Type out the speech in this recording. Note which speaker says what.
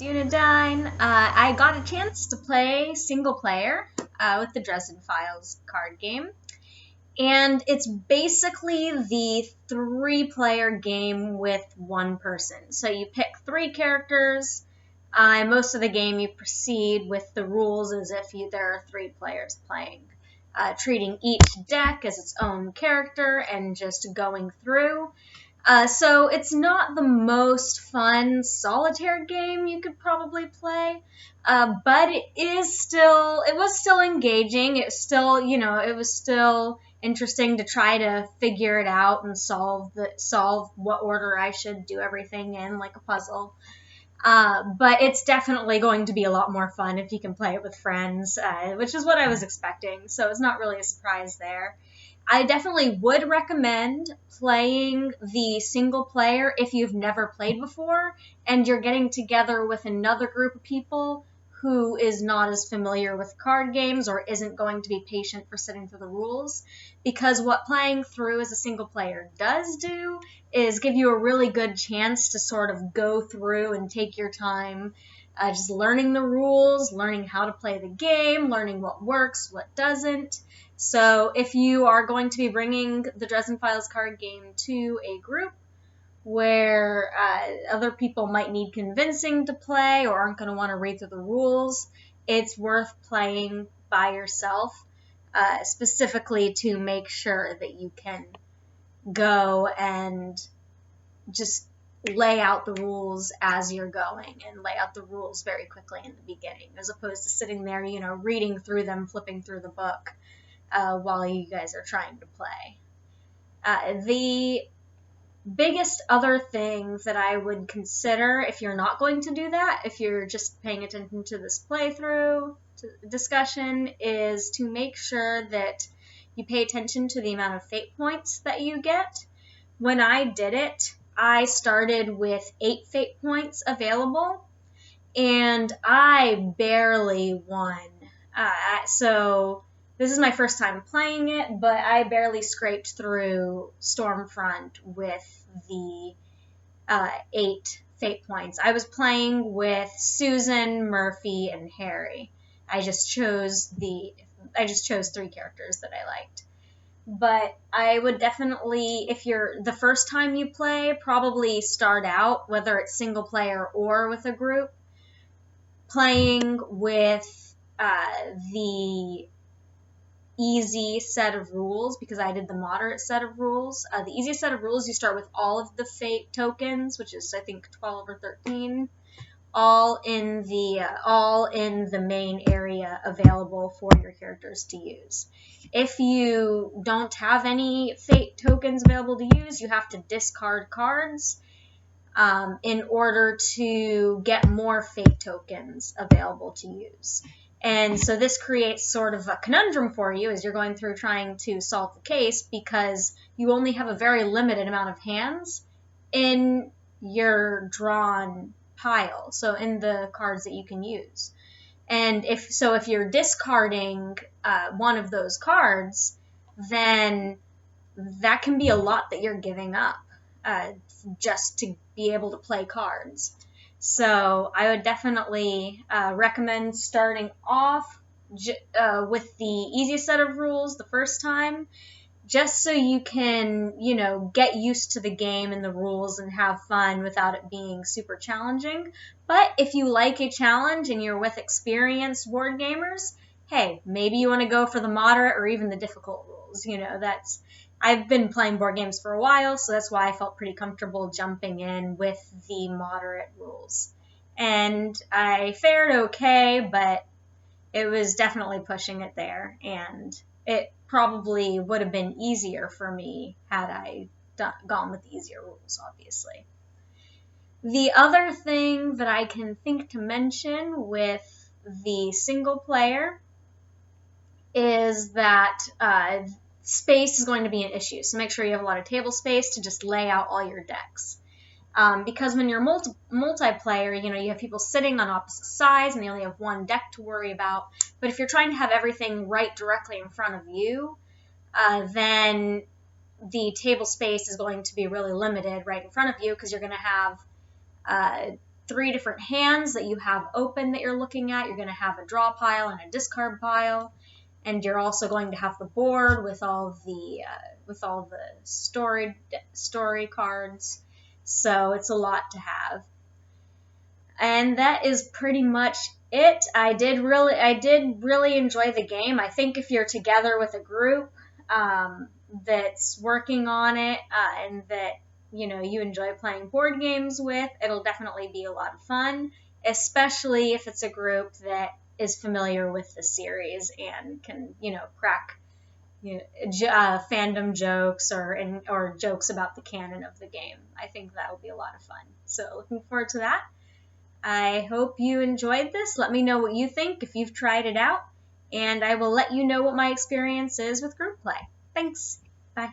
Speaker 1: Dunedien. I got a chance to play single player with the Dresden Files card game. And it's basically the three-player game with one person. So you pick three characters. Most of the game you proceed with the rules as if there are three players playing. Treating each deck as its own character and just going through. So it's not the most fun solitaire game you could probably play, but it was still engaging. It was still interesting to try to figure it out and solve what order I should do everything in, like a puzzle. But it's definitely going to be a lot more fun if you can play it with friends, which is what I was expecting. So it's not really a surprise there. I definitely would recommend playing the single player if you've never played before and you're getting together with another group of people who is not as familiar with card games or isn't going to be patient for sitting through the rules. Because what playing through as a single player does do is give you a really good chance to sort of go through and take your time just learning the rules, learning how to play the game, learning what works, what doesn't. So if you are going to be bringing the Dresden Files card game to a group where other people might need convincing to play or aren't going to want to read through the rules, it's worth playing by yourself, specifically to make sure that you can go and just lay out the rules as you're going and lay out the rules very quickly in the beginning, as opposed to sitting there, reading through them, flipping through the book while you guys are trying to play. The biggest other thing that I would consider if you're not going to do that, if you're just paying attention to this playthrough discussion, is to make sure that you pay attention to the amount of fate points that you get. When I did it, I started with 8 fate points available, and I barely won. So this is my first time playing it, but I barely scraped through Stormfront with the 8 fate points. I was playing with Susan, Murphy, and Harry. I just chose 3 characters that I liked. But I would definitely, if you're the first time you play, probably start out, whether it's single player or with a group, playing with the easy set of rules, because I did the moderate set of rules. The easiest set of rules, you start with all of the fate tokens, which is I think 12 or 13, all in the main area available for your characters to use. If you don't have any fate tokens available to use, you have to discard cards in order to get more fate tokens available to use. And so this creates sort of a conundrum for you as you're going through trying to solve the case, because you only have a very limited amount of hands in your drawn pile, so in the cards that you can use. And if you're discarding one of those cards, then that can be a lot that you're giving up just to be able to play cards. So I would definitely recommend starting off with the easiest set of rules the first time, just so you can, get used to the game and the rules and have fun without it being super challenging. But if you like a challenge and you're with experienced board gamers, hey, maybe you want to go for the moderate or even the difficult rules. I've been playing board games for a while, so that's why I felt pretty comfortable jumping in with the moderate rules. And I fared okay, but it was definitely pushing it there, and it probably would have been easier for me had I gone with the easier rules, obviously. The other thing that I can think to mention with the single player is that space is going to be an issue, so make sure you have a lot of table space to just lay out all your decks. Because when you're multiplayer, you have people sitting on opposite sides and they only have one deck to worry about. But if you're trying to have everything right directly in front of you, then the table space is going to be really limited right in front of you, because you're going to have 3 different hands that you have open that you're looking at. You're going to have a draw pile and a discard pile, and you're also going to have the board with all the story cards. So it's a lot to have. And that is pretty much it. I did really enjoy the game. I think if you're together with a group that's working on it and that you enjoy playing board games with, it'll definitely be a lot of fun, especially if it's a group that is familiar with the series and can crack fandom jokes or jokes about the canon of the game. I think that will be a lot of fun. So looking forward to that. I hope you enjoyed this. Let me know what you think if you've tried it out, and I will let you know what my experience is with group play. Thanks. Bye.